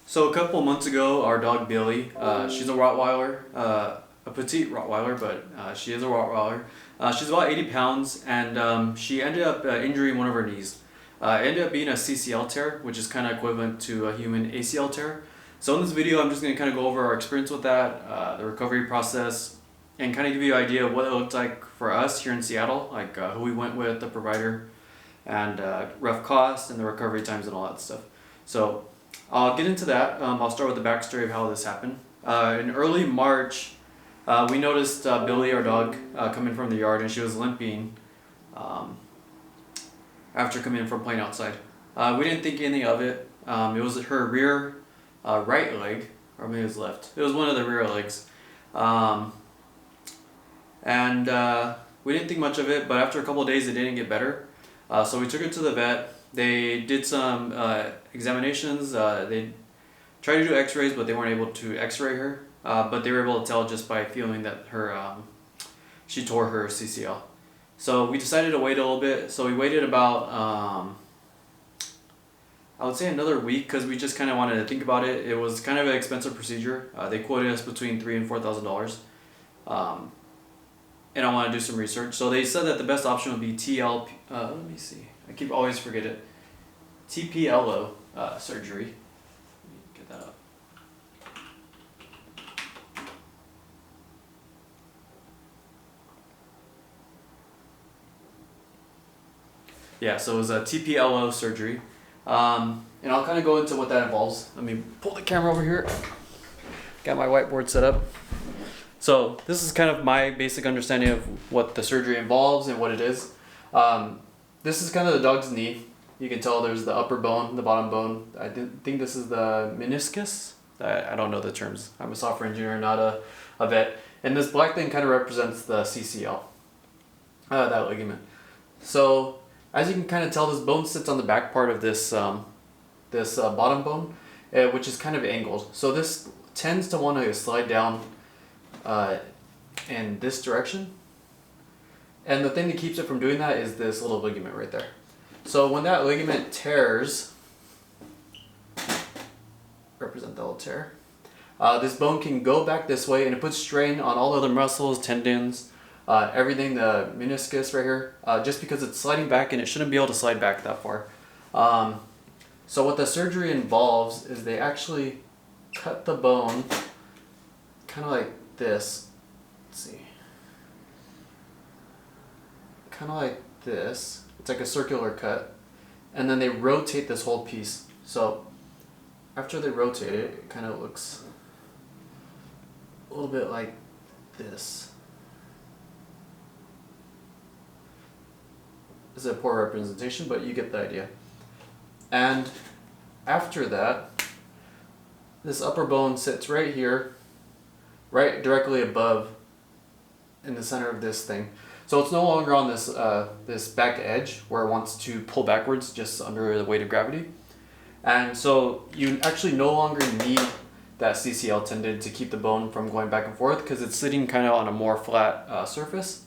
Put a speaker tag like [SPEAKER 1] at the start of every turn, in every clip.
[SPEAKER 1] So a couple months ago, our dog Billie, she's a Rottweiler, a petite Rottweiler, but she is a Rottweiler. She's about 80 pounds, and she ended up injuring one of her knees. It ended up being a CCL tear, which is kind of equivalent to a human ACL tear. So in this video, I'm just going to kind of go over our experience with that, the recovery process, and kind of give you an idea of what it looked like for us here in Seattle, like who we went with, the provider, and rough costs, and the recovery times and all that stuff. So I'll get into that. I'll start with the backstory of how this happened. In early March, we noticed Billie, our dog, coming from the yard, and she was limping after coming in from playing outside. We didn't think anything of it. It was her rear right leg, or maybe it was left. It was one of the rear legs. And we didn't think much of it, but after a couple of days it didn't get better. So we took her to the vet. They did some examinations. They tried to do x-rays, but they weren't able to x-ray her. But they were able to tell just by feeling that she tore her CCL. So we decided to wait a little bit. So we waited about, I would say another week, because we just kind of wanted to think about it. It was kind of an expensive procedure. They quoted us between $3,000 and $4,000. And I want to do some research. So they said that the best option would be let me see. I always forget it. TPLO surgery. Let me get that up. Yeah, so it was a TPLO surgery. And I'll kind of go into what that involves. Let me pull the camera over here. Got my whiteboard set up. So this is kind of my basic understanding of what the surgery involves and what it is. This is kind of the dog's knee. You can tell there's the upper bone, the bottom bone. I think this is the meniscus. I don't know the terms. I'm a software engineer, not a vet. And this black thing kind of represents the CCL, that ligament. So as you can kind of tell, this bone sits on the back part of this bottom bone, which is kind of angled. So this tends to want to slide down in this direction. And the thing that keeps it from doing that is this little ligament right there. So when that ligament tears, represent the little tear, this bone can go back this way, and it puts strain on all the other muscles, tendons, everything, the meniscus right here, just because it's sliding back, and it shouldn't be able to slide back that far. So what the surgery involves is they actually cut the bone kind of like this. Let's see. Kind of like this. It's like a circular cut. And then they rotate this whole piece. So after they rotate it, it kind of looks a little bit like this. This is a poor representation, but you get the idea. And after that, this upper bone sits right here, right directly above in the center of this thing. So it's no longer on this this back edge where it wants to pull backwards just under the weight of gravity. And so you actually no longer need that CCL tendon to keep the bone from going back and forth, because it's sitting kind of on a more flat surface.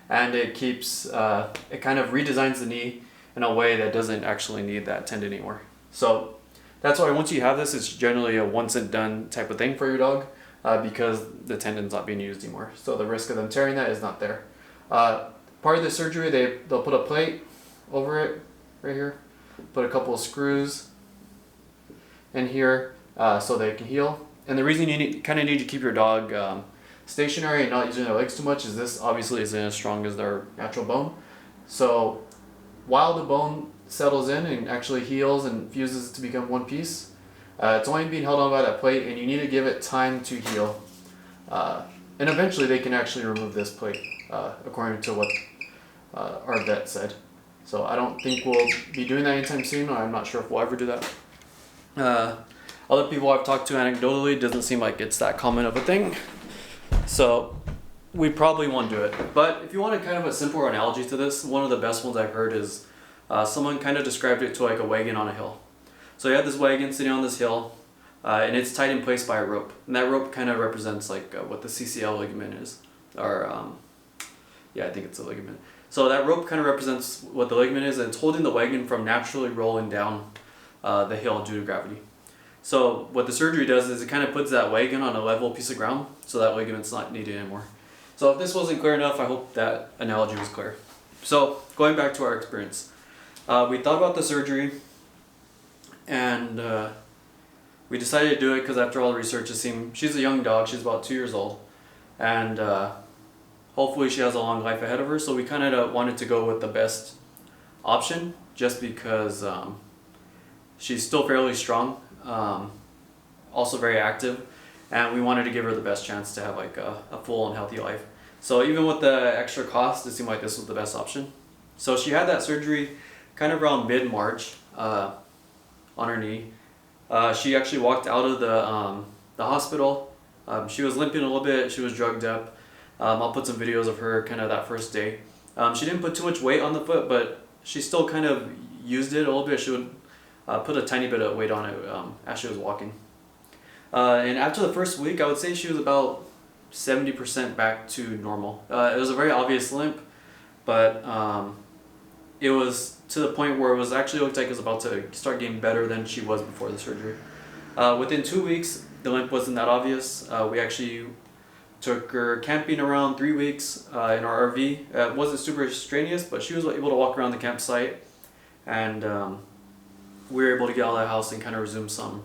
[SPEAKER 1] And it keeps, it kind of redesigns the knee in a way that doesn't actually need that tendon anymore. So that's why once you have this, it's generally a once and done type of thing for your dog, because the tendon's not being used anymore. So the risk of them tearing that is not there. Part of the surgery, they'll put a plate over it right here, put a couple of screws in here so they can heal. And the reason you kind of need to keep your dog stationary and not using their legs too much is this obviously isn't as strong as their natural bone. So while the bone settles in and actually heals and fuses to become one piece, it's only being held on by that plate, and you need to give it time to heal. And eventually they can actually remove this plate, according to what our vet said. So I don't think we'll be doing that anytime soon. I'm not sure if we'll ever do that. Other people I've talked to anecdotally, it doesn't seem like it's that common of a thing. So we probably won't do it. But if you want a kind of a simpler analogy to this, one of the best ones I've heard is someone kind of described it to like a wagon on a hill. So you have this wagon sitting on this hill, and it's tied in place by a rope. And that rope kind of represents like what the CCL ligament is. Or, yeah, I think it's a ligament. So that rope kind of represents what the ligament is, and it's holding the wagon from naturally rolling down the hill due to gravity. So what the surgery does is it kind of puts that wagon on a level piece of ground, so that ligament's not needed anymore. So if this wasn't clear enough, I hope that analogy was clear. So going back to our experience, we thought about the surgery, and we decided to do it because after all the research, it seemed she's a young dog. She's about 2 years old, and hopefully she has a long life ahead of her. So we kind of wanted to go with the best option, just because she's still fairly strong, also very active, and we wanted to give her the best chance to have like a full and healthy life. So even with the extra cost, it seemed like this was the best option. So she had that surgery kind of around mid-March on her knee. She actually walked out of the hospital. She was limping a little bit. She was drugged up. I'll put some videos of her kind of that first day. She didn't put too much weight on the foot, but she still kind of used it a little bit. She would put a tiny bit of weight on it as she was walking. And after the first week, I would say she was about 70% back to normal. It was a very obvious limp, but it was to the point where it was actually looked like it was about to start getting better than she was before the surgery. Within 2 weeks, the limp wasn't that obvious. We actually took her camping around 3 weeks in our RV. It wasn't super strenuous, but she was able to walk around the campsite, and we were able to get out of the house and kind of resume some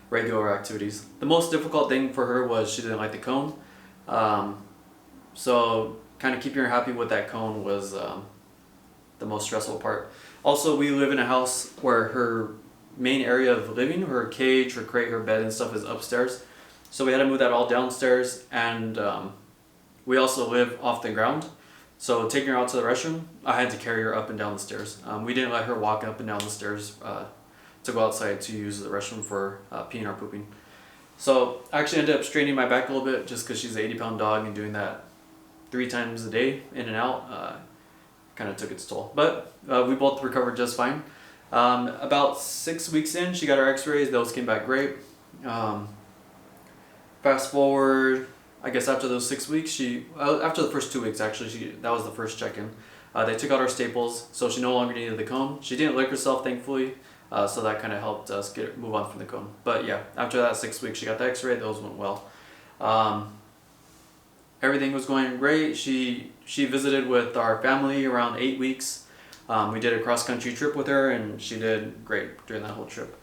[SPEAKER 1] regular activities. The most difficult thing for her was she didn't like the cone. So kind of keeping her happy with that cone was the most stressful part. Also, we live in a house where her main area of living, her cage, her crate, her bed and stuff is upstairs. So we had to move that all downstairs, and we also live off the ground. So taking her out to the restroom, I had to carry her up and down the stairs. We didn't let her walk up and down the stairs to go outside to use the restroom for peeing or pooping. So I actually ended up straining my back a little bit just because she's an 80-pound dog, and doing that 3 times a day in and out kind of took its toll. But we both recovered just fine. About 6 weeks in, she got her x-rays. Those came back great. Fast forward, I guess after those 6 weeks, after the first 2 weeks actually, that was the first check-in. They took out our staples, so she no longer needed the cone. She didn't lick herself, thankfully, so that kind of helped us move on from the cone. But yeah, after that 6 weeks, she got the x-ray. Those went well. Everything was going great. She visited with our family around 8 weeks. We did a cross-country trip with her, and she did great during that whole trip.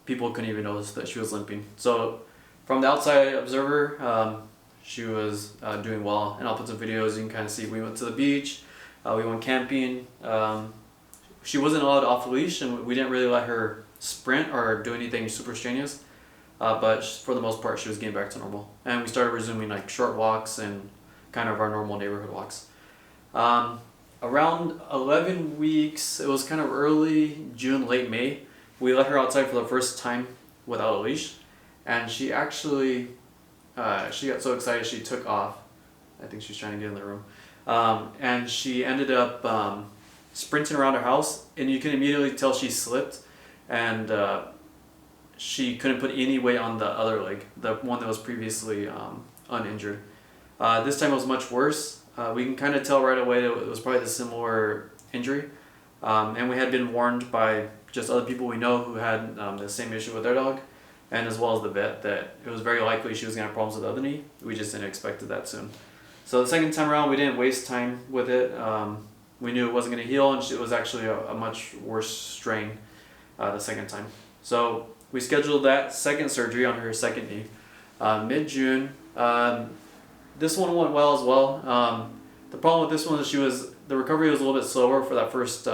[SPEAKER 1] People couldn't even notice that she was limping. So from the outside observer, she was doing well, and I'll put some videos. You can kind of see we went to the beach, we went camping. She wasn't allowed off the leash, and we didn't really let her sprint or do anything super strenuous. But for the most part, she was getting back to normal, and we started resuming like short walks and kind of our normal neighborhood walks. Around 11 weeks, it was kind of early June, late May, we let her outside for the first time without a leash, and she actually she got so excited she took off. I think she's trying to get in the room, and she ended up sprinting around her house, and you can immediately tell she slipped, and she couldn't put any weight on the other leg, the one that was previously uninjured. This time it was much worse. We can kind of tell right away that it was probably the similar injury, and we had been warned by just other people we know who had the same issue with their dog, and as well as the vet, that it was very likely she was going to have problems with the other knee. We just didn't expect it that soon. So the second time around, we didn't waste time with it. We knew it wasn't going to heal, and it was actually a much worse strain the second time. So we scheduled that second surgery on her second knee, mid-June. This one went well as well. The problem with this one is the recovery was a little bit slower for that first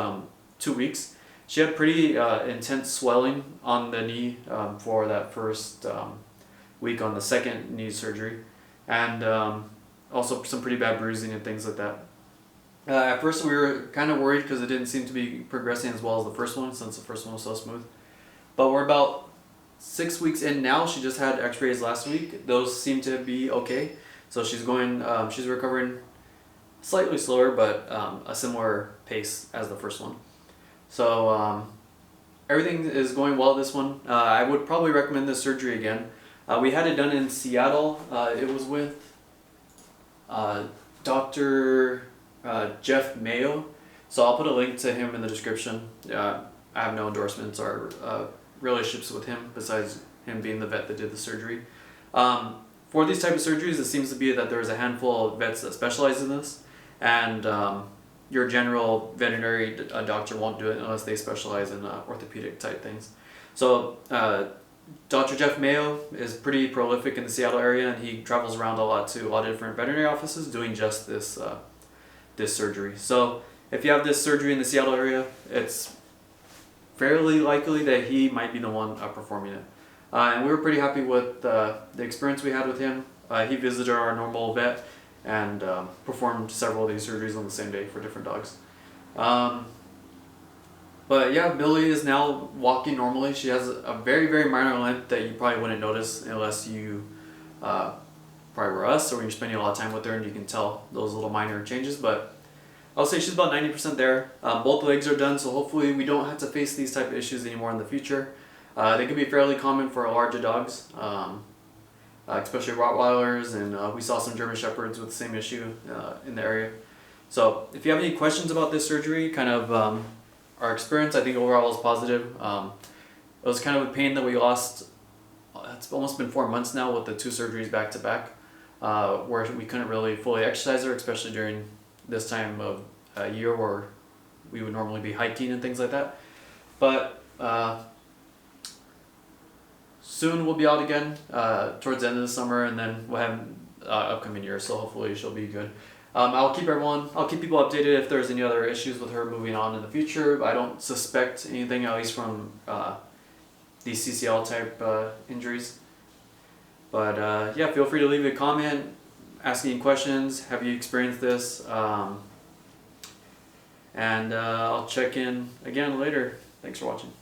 [SPEAKER 1] 2 weeks. She had pretty intense swelling on the knee for that first week on the second knee surgery, and also some pretty bad bruising and things like that. At first we were kind of worried because it didn't seem to be progressing as well as the first one, since the first one was so smooth. But we're about 6 weeks in now. She just had x-rays last week. Those seem to be okay. So she's recovering slightly slower, but a similar pace as the first one. So everything is going well this one. I would probably recommend this surgery again. We had it done in Seattle. It was with Dr. Jeff Mayo. So I'll put a link to him in the description. I have no endorsements or relationships with him besides him being the vet that did the surgery. For these type of surgeries, it seems to be that there's a handful of vets that specialize in this, and your general veterinary doctor won't do it unless they specialize in orthopedic type things. So Dr. Jeff Mayo is pretty prolific in the Seattle area, and he travels around a lot to a lot of different veterinary offices doing just this this surgery. So if you have this surgery in the Seattle area, it's fairly likely that he might be the one performing it. And we were pretty happy with the experience we had with him. He visited our normal vet and performed several of these surgeries on the same day for different dogs. But yeah, Billie is now walking normally. She has a very, very minor limp that you probably wouldn't notice unless you probably were us, or when you're spending a lot of time with her and you can tell those little minor changes. But I'll say she's about 90% there. Both legs are done, so hopefully we don't have to face these type of issues anymore in the future. They can be fairly common for larger dogs, especially Rottweilers, and we saw some German Shepherds with the same issue in the area. So if you have any questions about this surgery, kind of our experience, I think overall was positive. It was kind of a pain that we lost. It's almost been 4 months now with the 2 surgeries back to back, where we couldn't really fully exercise her, especially during this time of year where we would normally be hiking and things like that. But soon we'll be out again towards the end of the summer, and then we'll have upcoming year, so hopefully she'll be good. I'll keep people updated if there's any other issues with her moving on in the future. I don't suspect anything, at least from these CCL type injuries. But yeah, feel free to leave a comment, ask any questions. Have you experienced this? And I'll check in again later. Thanks for watching.